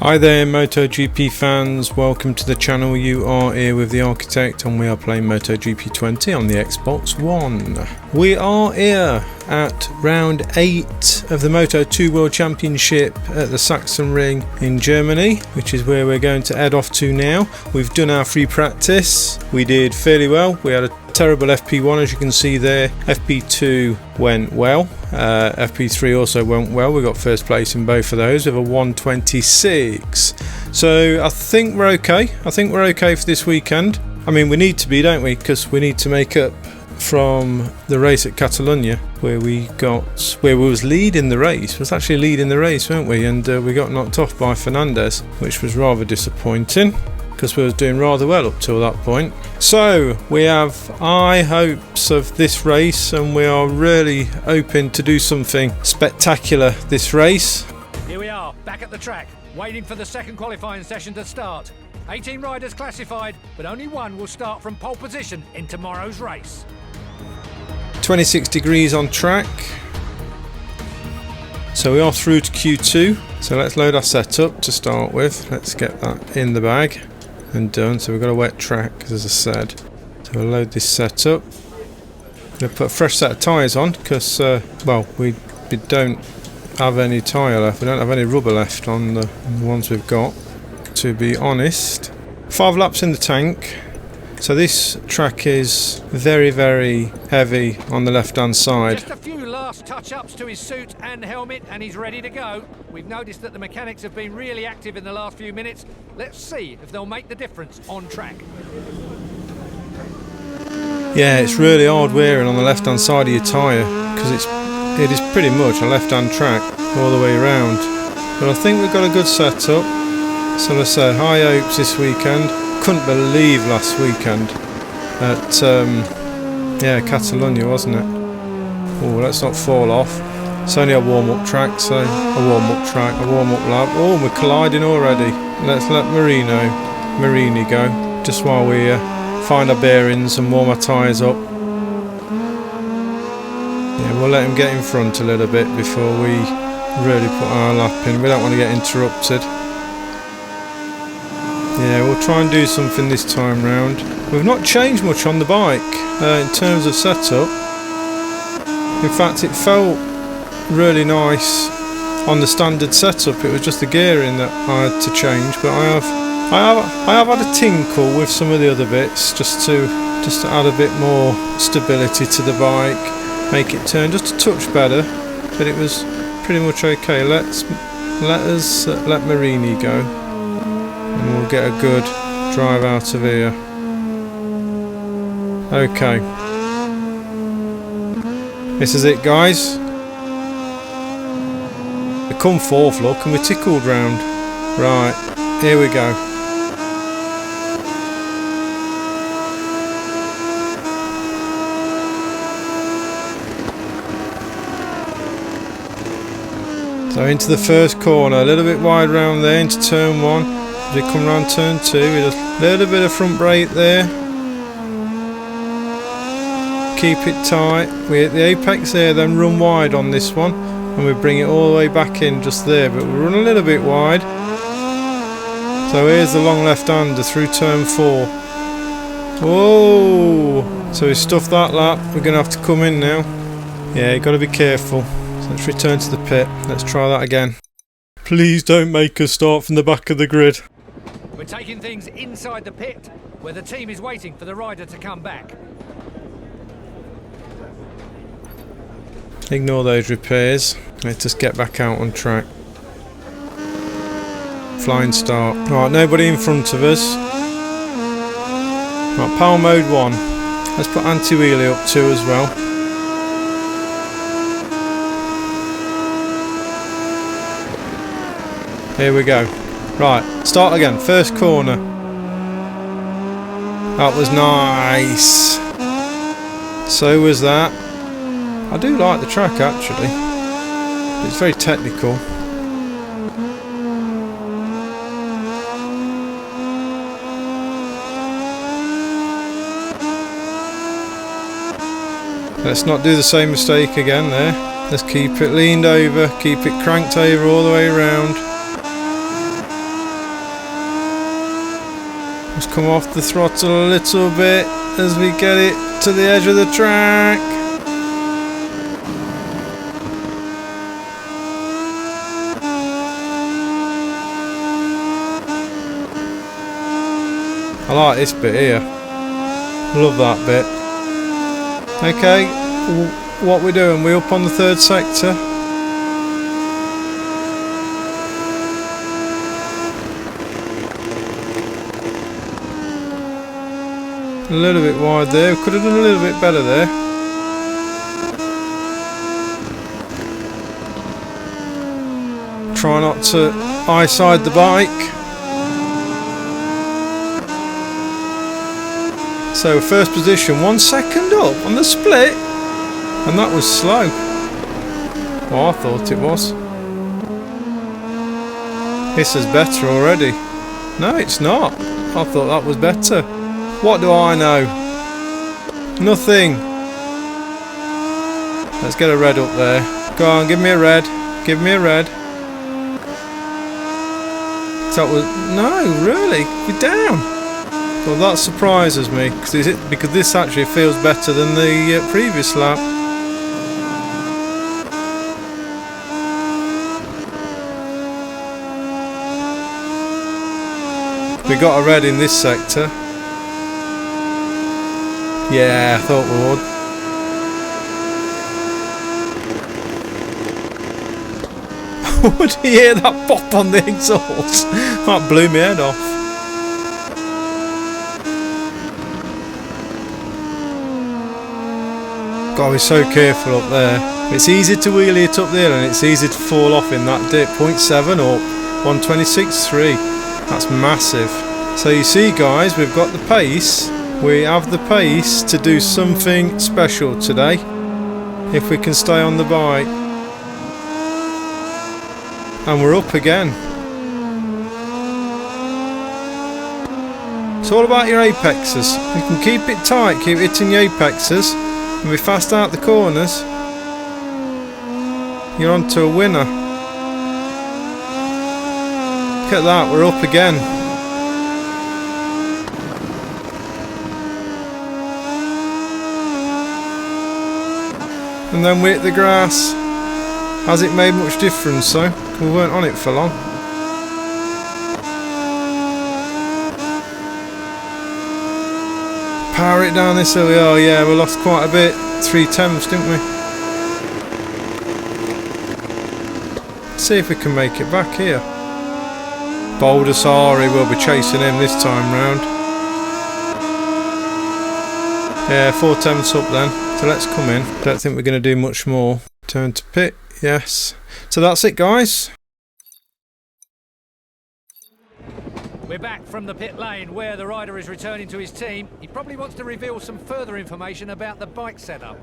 Hi there MotoGP fans, welcome to the channel. You are here with the Architect and we are playing MotoGP20 on the Xbox One. We are here at round 8 of the Moto2 World Championship at the Sachsenring in Germany, which is where we're going to head off to now. We've done our free practice, we did fairly well. We had a terrible FP1 as you can see there. FP2 went well, FP3 also went well. We got first place in both of those with a 126. So I think we're okay. I think we're okay for this weekend. I mean, we need to be, don't we? Because we need to make up from the race at Catalonia where we was leading the race. It was actually leading the race, weren't we? And we got knocked off by Fernandez, which was rather disappointing because we was doing rather well up till that point. So we have high hopes of this race and we are really hoping to do something spectacular this race. Here we are, back at the track, waiting for the second qualifying session to start. 18 riders classified, but only one will start from pole position in tomorrow's race. 26 degrees on track. So we are through to Q2. So let's load our setup to start with. Let's get that in the bag and done. So we've got a wet track, as I said. So we'll load this setup. I'm going to put a fresh set of tyres on because, well, we don't have any tyre left. We don't have any rubber left on the ones we've got, to be honest. 5 laps in the tank. So this track is very, very heavy on the left-hand side. Just a few last touch-ups to his suit and helmet and he's ready to go. We've noticed that the mechanics have been really active in the last few minutes. Let's see if they'll make the difference on track. Yeah, it's really hard wearing on the left-hand side of your tyre because it is pretty much a left-hand track all the way around. But I think we've got a good setup. So let's say high hopes this weekend. Couldn't believe last weekend at Catalonia, wasn't it? Oh, let's not fall off. It's only a warm-up track, so a warm-up lap. Oh, we're colliding already. Let's let Marini go, just while we find our bearings and warm our tyres up. Yeah, we'll let him get in front a little bit before we really put our lap in. We don't want to get interrupted. Yeah, we'll try and do something this time round. We've not changed much on the bike in terms of setup. In fact, it felt really nice on the standard setup. It was just the gearing that I had to change, but I have had a tinkle with some of the other bits just to add a bit more stability to the bike, make it turn just a touch better. But it was pretty much okay. Let Marini go. And we'll get a good drive out of here. Okay. This is it, guys. We come fourth, look, and we're tickled round. Right, here we go. So into the first corner, a little bit wide round there into turn 1. We come round turn 2 with a little bit of front brake there. Keep it tight. We hit the apex there, then run wide on this one, and we bring it all the way back in just there, but we run a little bit wide. So here's the long left-hander through turn 4. Whoa! So we stuffed that lap. We're going to have to come in now. Yeah, you've got to be careful. So let's return to the pit. Let's try that again. Please don't make us start from the back of the grid. We're taking things inside the pit, where the team is waiting for the rider to come back. Ignore those repairs. Let's just get back out on track. Flying start. Right, nobody in front of us. Right, power mode 1. Let's put anti-wheelie up 2 as well. Here we go. Right, start again. First corner. That was nice. So was that. I do like the track actually. It's very technical. Let's not do the same mistake again there. Let's keep it leaned over, keep it cranked over all the way around. Let's come off the throttle a little bit as we get it to the edge of the track. I like this bit here. Love that bit. Okay, what we're doing, we're up on the third sector. A little bit wide there, could have done a little bit better there. Try not to eye-side the bike. So first position, 1 second up on the split, and that was slow. Well, I thought it was. This is better already. No, it's not. I thought that was better. What do I know? Nothing. Let's get a red up there. Go on, give me a red. Give me a red. That was no, really. We're down. Well, that surprises me because this actually feels better than the previous lap. We got a red in this sector. Yeah, I thought we would. Would you hear that pop on the exhaust? That blew my head off. Gotta be so careful up there. It's easy to wheelie it up there and it's easy to fall off in that dip. 0.7 up, 126.3. That's massive. So you see guys, we've got the pace. We have the pace to do something special today. If we can stay on the bike. And we're up again. It's all about your apexes. You can keep it tight, keep hitting your apexes. And be fast out the corners, you're on to a winner. Look at that, we're up again. And then we hit the grass. Has it made much difference though? We weren't on it for long. Power it down this hill. Oh yeah, we lost quite a bit. 3/10, didn't we? See if we can make it back here. Baldessari will be chasing him this time round. Yeah, 4/10 up then. So let's come in. Don't think we're going to do much more. Turn to pit. Yes. So that's it, guys. We're back from the pit lane where the rider is returning to his team. He probably wants to reveal some further information about the bike setup.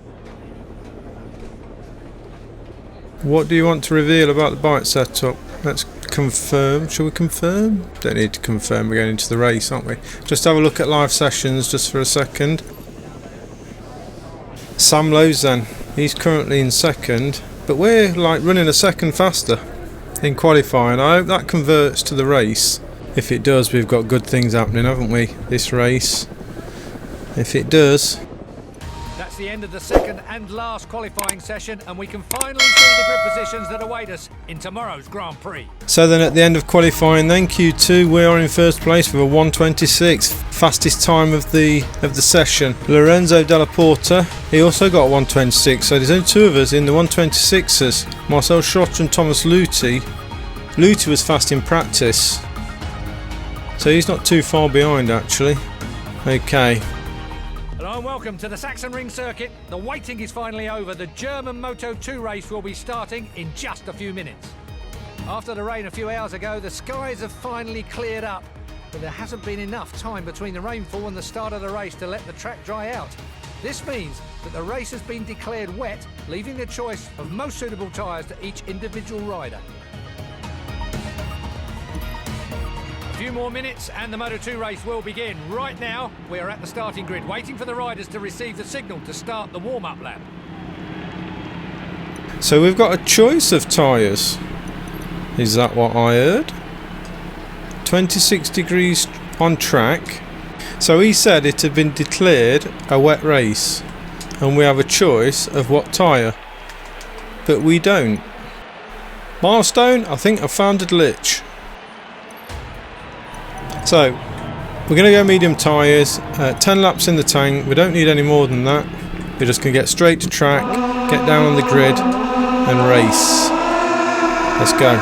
What do you want to reveal about the bike setup? Let's confirm. Shall we confirm? Don't need to confirm, we're going into the race, aren't we? Just have a look at live sessions just for a second. Sam Lowe's then. He's currently in second, but we're like running a second faster in qualifying. I hope that converts to the race. If it does, we've got good things happening, haven't we, this race? If it does. That's the end of the second and last qualifying session, and we can finally see the grid positions that await us in tomorrow's Grand Prix. So then at the end of qualifying then, Q2, we are in first place with a 1:26, fastest time of the session. Lorenzo Della Porta, he also got 1:26, so there's only two of us in the 1:26s. Marcel Schott and Thomas Luthi. Luthi was fast in practice, so he's not too far behind actually. Okay. Hello and welcome to the Sachsenring circuit. The waiting is finally over. The German Moto2 race will be starting in just a few minutes. After the rain a few hours ago, the skies have finally cleared up, but there hasn't been enough time between the rainfall and the start of the race to let the track dry out. This means that the race has been declared wet, leaving the choice of most suitable tyres to each individual rider. A few more minutes and the Moto2 race will begin. Right now, we are at the starting grid, waiting for the riders to receive the signal to start the warm-up lap. So we've got a choice of tyres. Is that what I heard? 26 degrees on track, So he said it had been declared a wet race and we have a choice of what tyre, but we don't. Milestone, I think I found a glitch. So we're going to go medium tyres, 10 laps in the tank. We don't need any more than that. We're just going to get straight to track, get down on the grid and race. Let's go.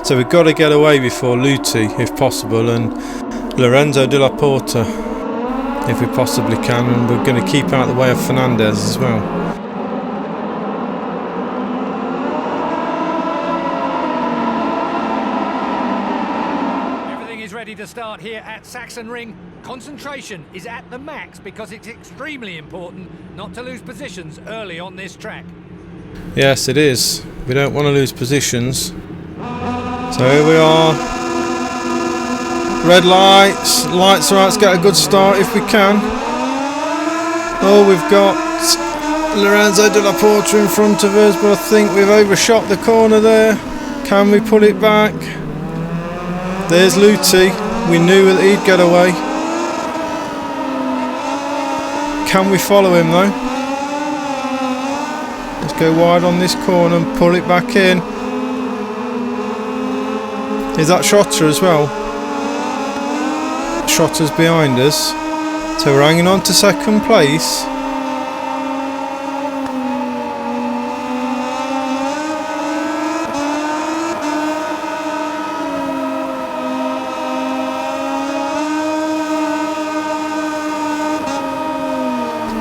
So we've got to get away before Luti if possible, and Lorenzo de la Porta if we possibly can, and we're going to keep out of the way of Fernandez as well. Everything is ready to start here at Sachsenring. Concentration is at the max because it's extremely important not to lose positions early on this track. Yes, it is. We don't want to lose positions. So here we are. Red lights. Lights are out. Let's get a good start if we can. Oh, we've got Lorenzo de la Porta in front of us, but I think we've overshot the corner there. Can we pull it back? There's Luti. We knew that he'd get away. Can we follow him though? Let's go wide on this corner and pull it back in. Is that Schotter as well? Schotter's behind us. So we're hanging on to second place.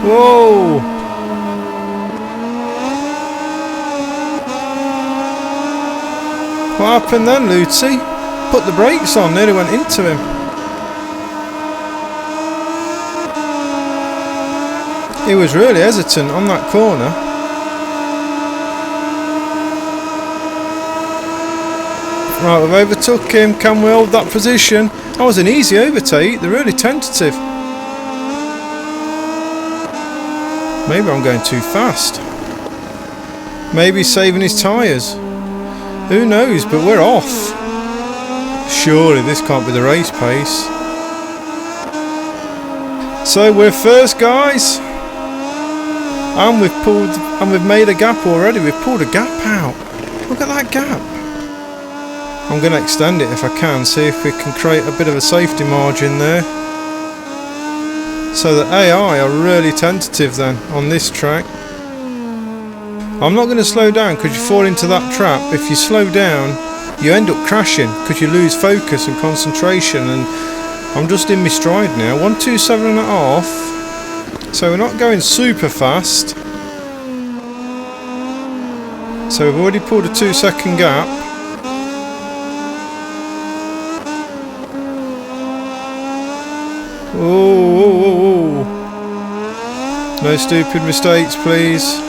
Whoa! What happened then, Luti? Put the brakes on, nearly went into him. He was really hesitant on that corner. Right, we've overtook him. Can we hold that position? That was an easy overtake. They're really tentative. Maybe I'm going too fast. Maybe he's saving his tyres. Who knows, but we're off. Surely this can't be the race pace. So we're first, guys. And we've made a gap already. We've pulled a gap out. Look at that gap. I'm going to extend it if I can, see if we can create a bit of a safety margin there. So the AI are really tentative then on this track. I'm not going to slow down because you fall into that trap. If you slow down, you end up crashing because you lose focus and concentration, and I'm just in my stride now. 1:27.5. So we're not going super fast. So we've already pulled a 2-second gap. Oh. No stupid mistakes, please.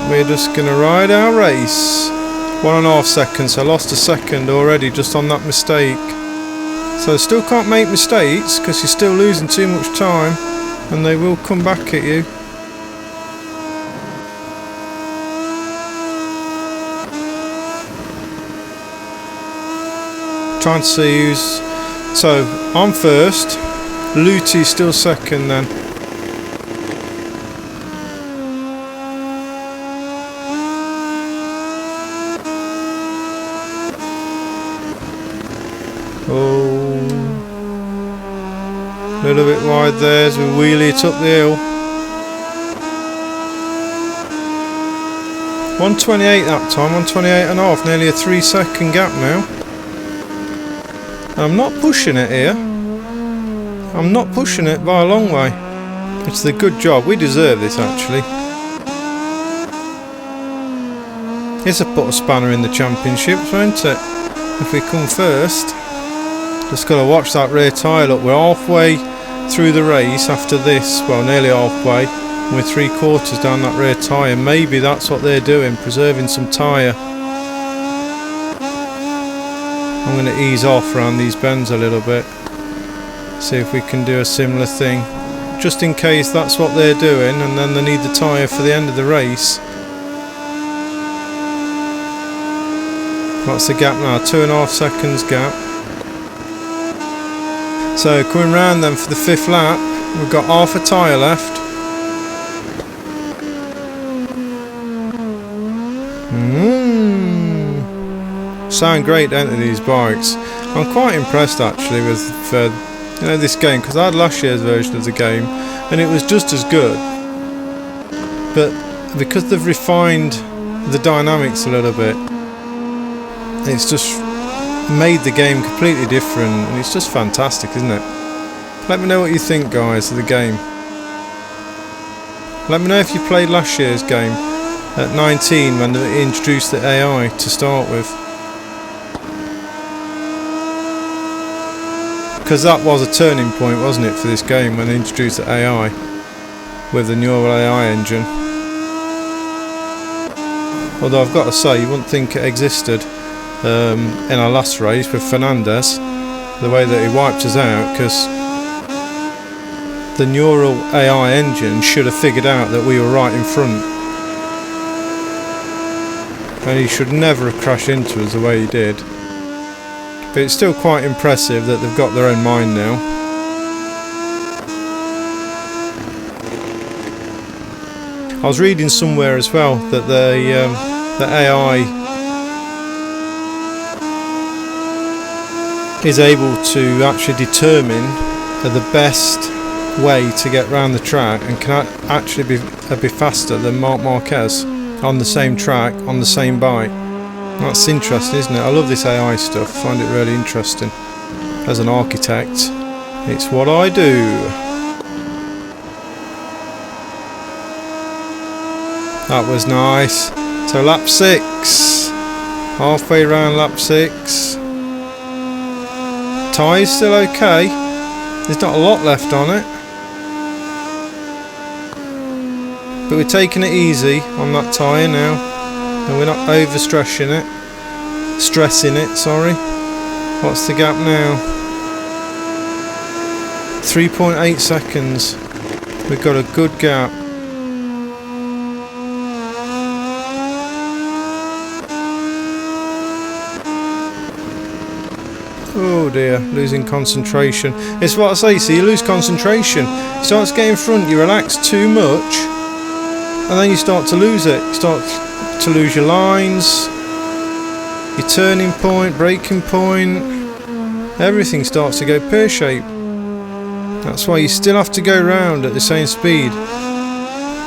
We're just going to ride our race. 1.5 seconds. I lost a second already just on that mistake. So still can't make mistakes because you're still losing too much time, and they will come back at you. Trying to see who's... So I'm first. Luti's still second then. Oh, a little bit wide there as we wheelie it up the hill. 1:28 that time, 1:28.5, nearly a 3-second gap now. I'm not pushing it here. I'm not pushing it by a long way. It's a good job. We deserve this actually. It's a put a spanner in the championships, won't it? If we come first. Just got to watch that rear tyre. Look, we're halfway through the race after this. Well, nearly halfway. We're 3/4 down that rear tyre. Maybe that's what they're doing, preserving some tyre. I'm going to ease off around these bends a little bit. See if we can do a similar thing. Just in case that's what they're doing and then they need the tyre for the end of the race. What's the gap now? 2.5 seconds gap. So coming round then for the 5th lap, we've got half a tyre left. Sound great, don't they, these bikes? I'm quite impressed actually with this game, because I had last year's version of the game and it was just as good, but because they've refined the dynamics a little bit, it's just made the game completely different, and it's just fantastic, isn't it? Let me know what you think, guys, of the game. Let me know if you played last year's game at 19 when they introduced the AI to start with, because that was a turning point, wasn't it, for this game, when they introduced the AI with the neural AI engine. Although I've got to say, you wouldn't think it existed in our last race with Fernandez, the way that he wiped us out, because the neural AI engine should have figured out that we were right in front, and he should never have crashed into us the way he did. But it's still quite impressive that they've got their own mind now. I was reading somewhere as well that the AI is able to actually determine the best way to get around the track, and can actually be faster than Marc Marquez on the same track, on the same bike. That's interesting, isn't it? I love this AI stuff, I find it really interesting. As an architect, it's what I do. That was nice. So lap 6, halfway around lap 6. Tyre's still okay, there's not a lot left on it, but we're taking it easy on that tyre now. And we're not stressing it, sorry. What's the gap now? 3.8 seconds. We've got a good gap. Oh dear, losing concentration. It's what I say, so you lose concentration. You start to get in front, you relax too much, and then you start to lose it. You start to lose your lines, your turning point, braking point, everything starts to go pear-shaped. That's why you still have to go round at the same speed.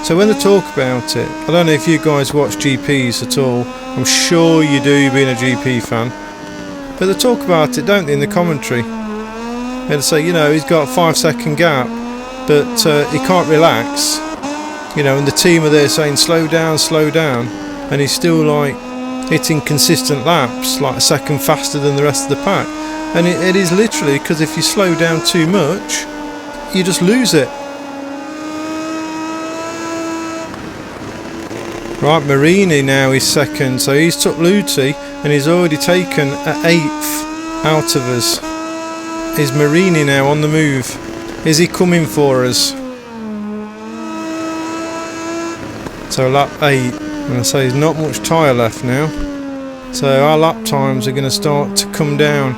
So when they talk about it, I don't know if you guys watch GPs at all, I'm sure you do, being a GP fan, but they talk about it, don't they, in the commentary. They'll say, you know, he's got a 5-second gap, but he can't relax, you know, and the team are there saying slow down, and he's still like hitting consistent laps, like a second faster than the rest of the pack. And it is literally because if you slow down too much, you just lose it. Right, Marini now is second, so he's took Luti and he's already taken an 8th out of us. Is Marini now on the move? Is he coming for us? So lap 8. And I say there's not much tyre left now, so our lap times are going to start to come down.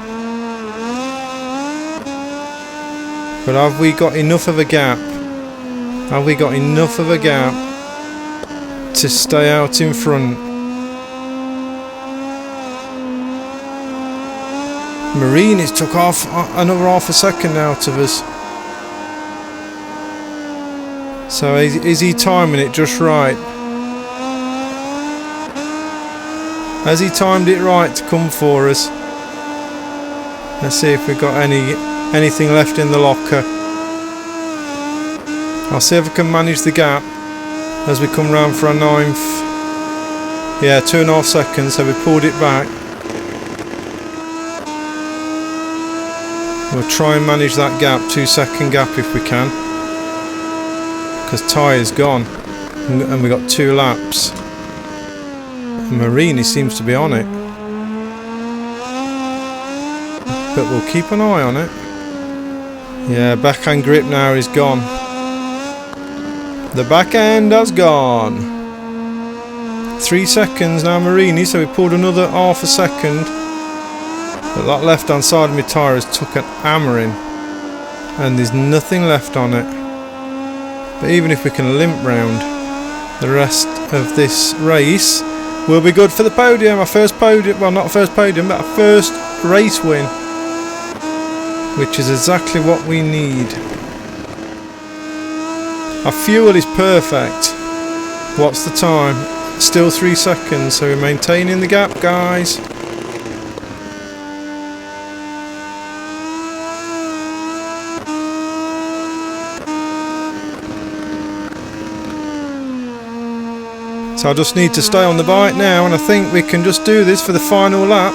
But have we got enough of a gap? Have we got enough of a gap to stay out in front? Marini's took off another half a second out of us. So is he timing it just right? Has he timed it right to come for us? Let's see if we've got anything left in the locker. I'll see if I can manage the gap as we come round for our 9th. Yeah, 2.5 seconds, so we pulled it back. We'll try and manage that gap, 2-second gap if we can, because tyre's gone and we got 2 laps. Marini seems to be on it, but we'll keep an eye on it. Yeah, backhand grip now is gone. The backhand has gone. 3 seconds now, Marini, so we pulled another half a second. But that left hand side of my tyre has took an hammering, and there's nothing left on it. But even if we can limp round the rest of this race, we'll be good for the podium. Our first podium, well, not first podium, but our first race win, which is exactly what we need. Our fuel is perfect. What's the time? Still 3 seconds, so we're maintaining the gap, guys. So I just need to stay on the bike now, and I think we can just do this for the final lap.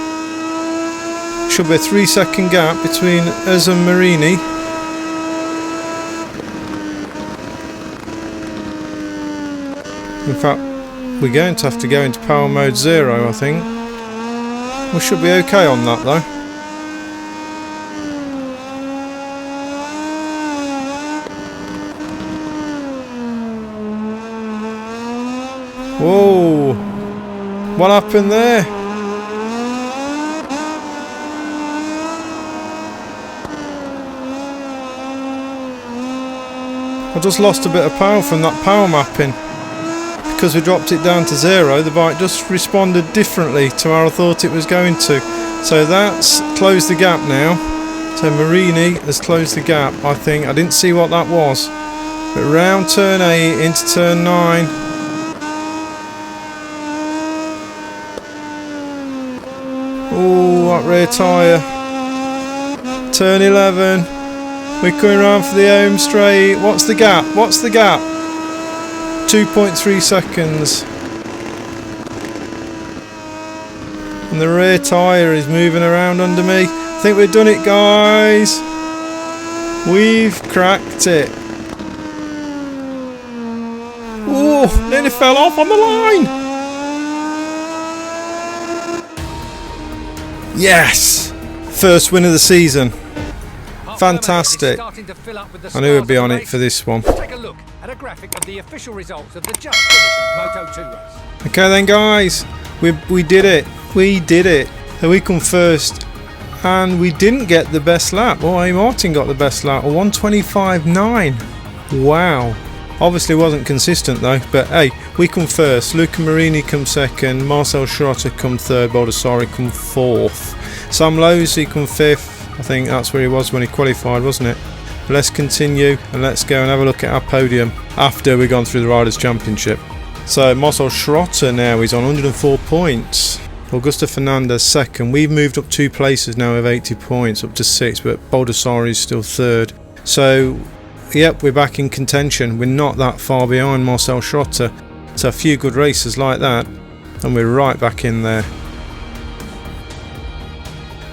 Should be a 3 second gap between us and Marini. In fact, we're going to have to go into power mode 0, I think. We should be okay on that though. Whoa! What happened there? I just lost a bit of power from that power mapping. Because we dropped it down to 0, the bike just responded differently to how I thought it was going to. So that's closed the gap now. So Marini has closed the gap, I think. I didn't see what that was. But round turn 8 into turn 9. Oh, that rear tyre. Turn 11. We're coming round for the home straight. What's the gap? What's the gap? 2.3 seconds. And the rear tyre is moving around under me. I think we've done it, guys. We've cracked it. Oh, nearly fell off on the line. Yes! First win of the season. Fantastic. I knew we'd be on it for this one. Take a look at a graphic of the official results of the just finished Moto2 race. Okay then, guys, we did it. We did it. So we come first, and we didn't get the best lap. Oh, A. Martin got the best lap, a 1:25.9. Wow. Obviously wasn't consistent though, but hey, we come first. Luca Marini come second, Marcel Schrotter come third, Baldassari come fourth, Sam Losey come fifth. I think that's where he was when he qualified, wasn't it? But let's continue and let's go and have a look at our podium after we've gone through the Riders' Championship. So Marcel Schrotter now is on 104 points. Augusto Fernandez second. We've moved up 2 places now with 80 points, up to 6, but Baldassari is still third. So yep, we're back in contention. We're not that far behind Marcel Schrotter. So a few good races like that and we're right back in there.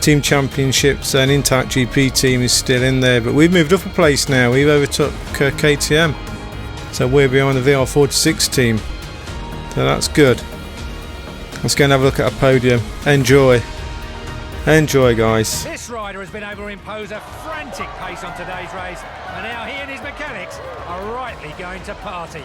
Team Championships and Intact GP team is still in there, but we've moved up a place now. We've overtook KTM, so we're behind the VR46 team, so that's good. Let's go and have a look at our podium. Enjoy, guys. This rider has been able to impose a frantic pace on today's race, and now he and his mechanics are rightly going to party.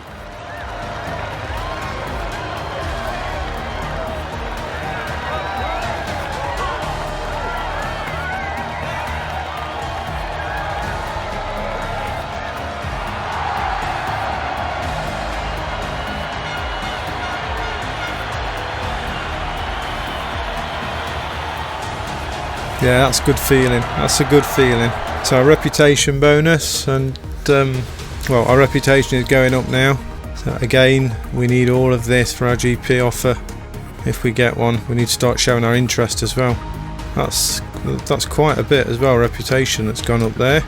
Yeah, that's a good feeling. That's a good feeling. So our reputation bonus, and well, our reputation is going up now. So again, we need all of this for our GP offer. If we get one, we need to start showing our interest as well. That's quite a bit as well. Reputation that's gone up there.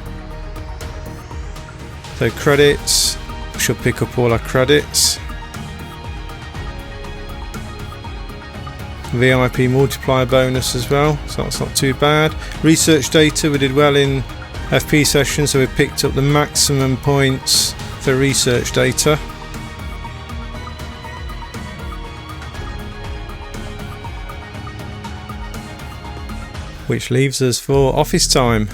So credits, we should pick up all our credits. VIP multiplier bonus as well, so that's not too bad. Research data, we did well in FP session, so we picked up the maximum points for research data. Which leaves us for office time.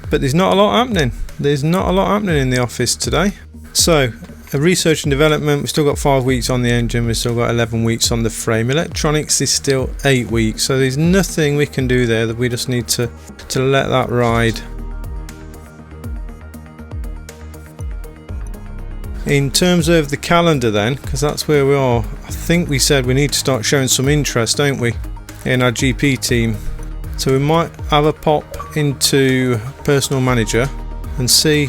But there's not a lot happening. There's not a lot happening in the office today. So research and development, we've still got 5 weeks on the engine, we've still got 11 weeks on the frame. Electronics is still 8 weeks, so there's nothing we can do there, that we just need to let that ride. In terms of the calendar then, because that's where we are, I think we said we need to start showing some interest, don't we, in our GP team. So we might have a pop into Personal Manager and see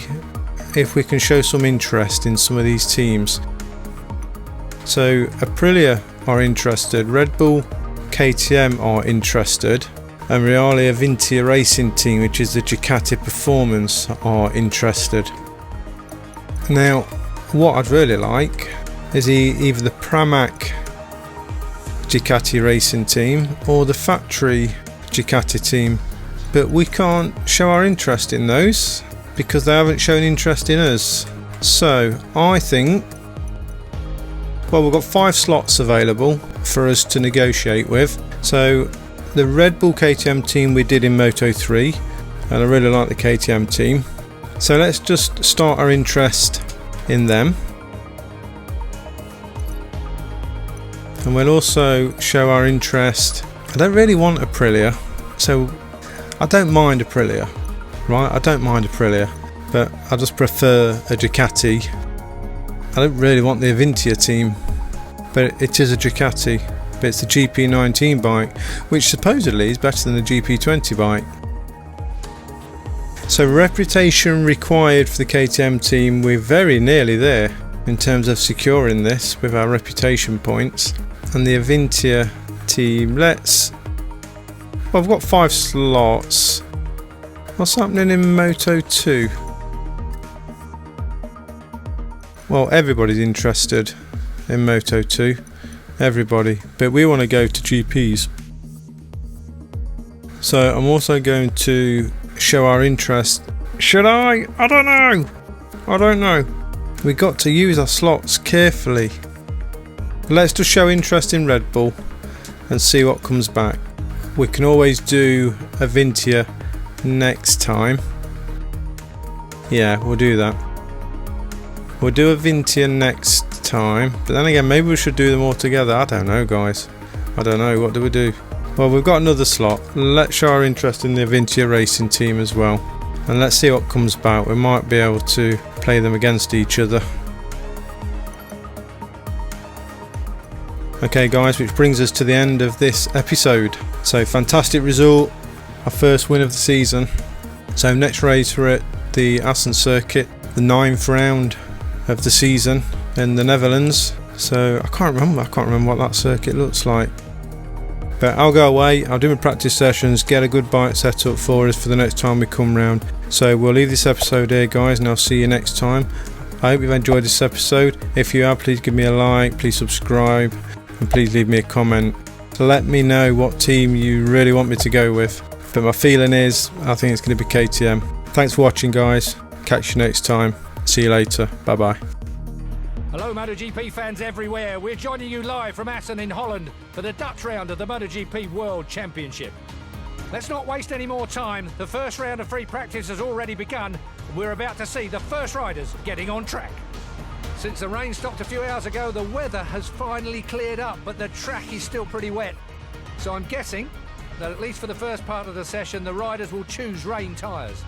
if we can show some interest in some of these teams. So Aprilia are interested, Red Bull, KTM are interested, and Reale Avintia Racing Team, which is the Ducati Performance, are interested. Now, what I'd really like is either the Pramac Ducati Racing Team or the factory Ducati team, but we can't show our interest in those because they haven't shown interest in us. So I think, well, we've got 5 slots available for us to negotiate with. So the Red Bull KTM team we did in Moto3, and I really like the KTM team, so let's just start our interest in them, and we'll also show our interest. I don't really want Aprilia, so I don't mind Aprilia, right? I don't mind Aprilia, but I just prefer a Ducati. I don't really want the Avintia team, but it is a Ducati, but it's the GP19 bike, which supposedly is better than the GP20 bike. So reputation required for the KTM team, we're very nearly there in terms of securing this with our reputation points. And the Avintia team, well, I've got 5 slots. What's happening in Moto2? Well, everybody's interested in Moto2, everybody, but we want to go to GPs. So I'm also going to show our interest. Should I? I don't know. We got to use our slots carefully. Let's just show interest in Red Bull and see what comes back. We can always do Avintia next time. Yeah, we'll do that. We'll do Avintia next time, but then again, maybe we should do them all together. I don't know, guys. I don't know. What do we do? Well, we've got another slot. Let's show our interest in the Avintia Racing Team as well, and let's see what comes back. We might be able to play them against each other. Okay guys, which brings us to the end of this episode. So fantastic result, our first win of the season. So next race we're at the Assen circuit, the 9th round of the season in the Netherlands. So I can't remember what that circuit looks like. But I'll go away, I'll do my practice sessions, get a good bike set up for us for the next time we come round. So we'll leave this episode here guys, and I'll see you next time. I hope you've enjoyed this episode. If you have, please give me a like, please subscribe, and please leave me a comment to let me know what team you really want me to go with. But my feeling is, I think it's going to be KTM. Thanks for watching guys, catch you next time, see you later, bye bye. Hello MotoGP fans everywhere, we're joining you live from Assen in Holland for the Dutch round of the MotoGP World Championship. Let's not waste any more time, the first round of free practice has already begun and we're about to see the first riders getting on track. Since the rain stopped a few hours ago, the weather has finally cleared up, but the track is still pretty wet. So I'm guessing that at least for the first part of the session, the riders will choose rain tyres.